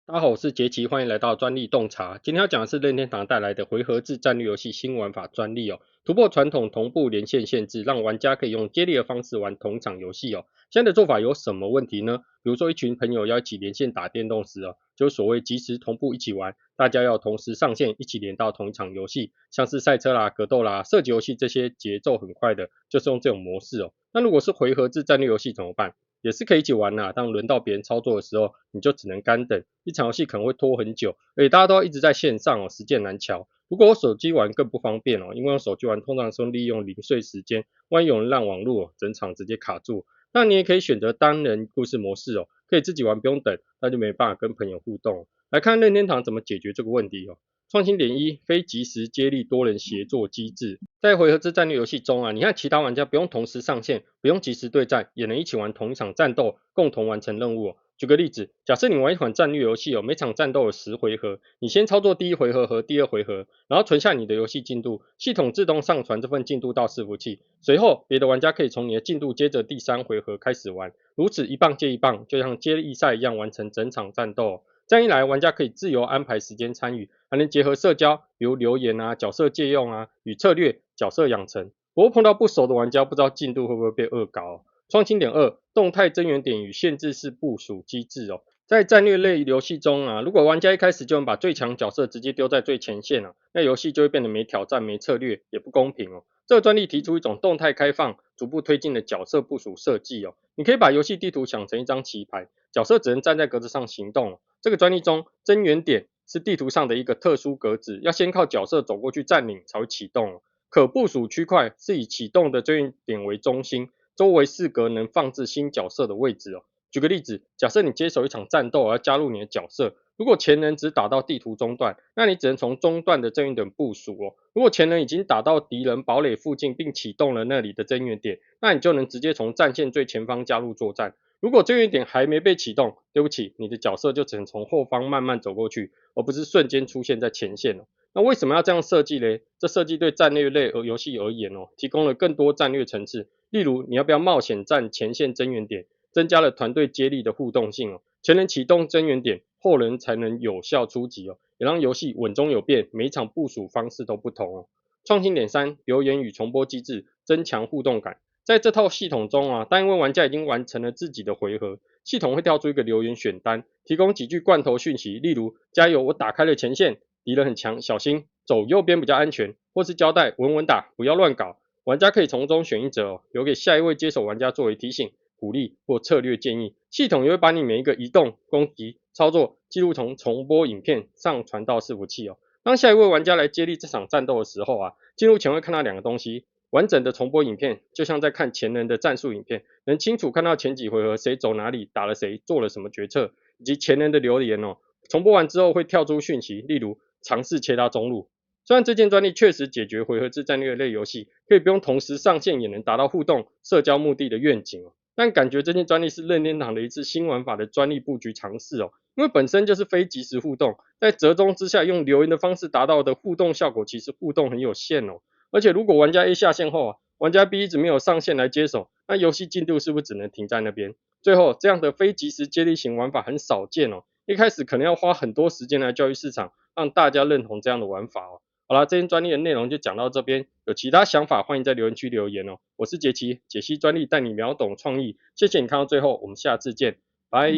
大家好，我是杰奇，欢迎来到专利洞察。今天要讲的是任天堂带来的回合制战略游戏新玩法专利哦，突破传统同步连线限制，让玩家可以用接力的方式玩同场游戏哦。现在的做法有什么问题呢？比如说一群朋友要一起连线打电动时哦，就所谓即时同步一起玩，大家要同时上线一起连到同一场游戏，像是赛车啦、格斗啦、射击游戏这些节奏很快的，就是用这种模式哦。那如果是回合制战略游戏怎么办？也是可以一起玩啦，当轮到别人操作的时候，你就只能干等，一场游戏可能会拖很久，而且大家都要一直在线上哦，时间难瞧。如果我手机玩更不方便哦，因为用手机玩通常是利用零碎时间，万一有人烂网络，整场直接卡住。那你也可以选择单人故事模式哦，可以自己玩不用等，那就没办法跟朋友互动。来看任天堂怎么解决这个问题哦。创新点一，非即时接力多人协作机制。在回合制战略游戏中啊，你看其他玩家不用同时上线，不用即时对战，也能一起玩同一场战斗，共同完成任务哦。举个例子，假设你玩一款战略游戏哦，每场战斗有10回合，你先操作第一回合和第二回合，然后存下你的游戏进度，系统自动上传这份进度到伺服器，随后别的玩家可以从你的进度接着第3回合开始玩，如此一棒接一棒，就像接力赛一样完成整场战斗哦。这样一来，玩家可以自由安排时间参与，还能结合社交，比如留言啊、角色借用啊与策略、角色养成。不过碰到不熟的玩家，不知道进度会不会被恶搞哦。创新点二，动态增援点与限制式部署机制哦。在战略类游戏中啊，如果玩家一开始就能把最强角色直接丢在最前线啊，那游戏就会变得没挑战、没策略，也不公平哦。这个专利提出一种动态开放、逐步推进的角色部署设计哦。你可以把游戏地图想成一张棋盘，角色只能站在格子上行动哦。这个专利中，增援点是地图上的一个特殊格子，要先靠角色走过去占领才会启动哦。可部署区块是以启动的增援点为中心，周围4格能放置新角色的位置哦。举个例子，假设你接手一场战斗而要加入你的角色，如果前人只打到地图中段，那你只能从中段的增援点部署哦。如果前人已经打到敌人堡垒附近并启动了那里的增援点，那你就能直接从战线最前方加入作战。如果增援点还没被启动，对不起，你的角色就只能从后方慢慢走过去，而不是瞬间出现在前线了。那为什么要这样设计呢？这设计对战略类游戏而言哦，提供了更多战略层次。例如，你要不要冒险占前线增援点，增加了团队接力的互动性哦。前人启动增援点，后人才能有效出击哦，也让游戏稳中有变，每一场部署方式都不同哦。创新点三，留言与重播机制，增强互动感。在这套系统中啊，但因为玩家已经完成了自己的回合，系统会跳出一个留言选单，提供几句罐头讯息，例如加油，我打开了前线，敌人很强，小心，走右边比较安全，或是交代稳稳打，不要乱搞。玩家可以从中选一则哦，留给下一位接手玩家作为提醒、鼓励或策略建议。系统也会把你每一个移动、攻击、操作记录从重播影片上传到伺服器哦。当下一位玩家来接力这场战斗的时候啊，进入前会看到2个东西，完整的重播影片，就像在看前人的战术影片，能清楚看到前几回合谁走哪里，打了谁，做了什么决策，以及前人的留言哦。重播完之后会跳出讯息，例如尝试切他中路。虽然这件专利确实解决回合制战略类游戏可以不用同时上线也能达到互动、社交目的的愿景哦，但感觉这件专利是任天堂的一次新玩法的专利布局尝试哦，因为本身就是非即时互动，在折中之下用留言的方式达到的互动效果，其实互动很有限哦。而且如果玩家 A 下线后啊，玩家 B 一直没有上线来接手，那游戏进度是不是只能停在那边？最后，这样的非即时接力型玩法很少见哦，一开始可能要花很多时间来教育市场，让大家认同这样的玩法哦。好啦，这篇专利的内容就讲到这边，有其他想法欢迎在留言区留言哦。我是杰奇，解析专利带你秒懂创意，谢谢你看到最后，我们下次见，拜。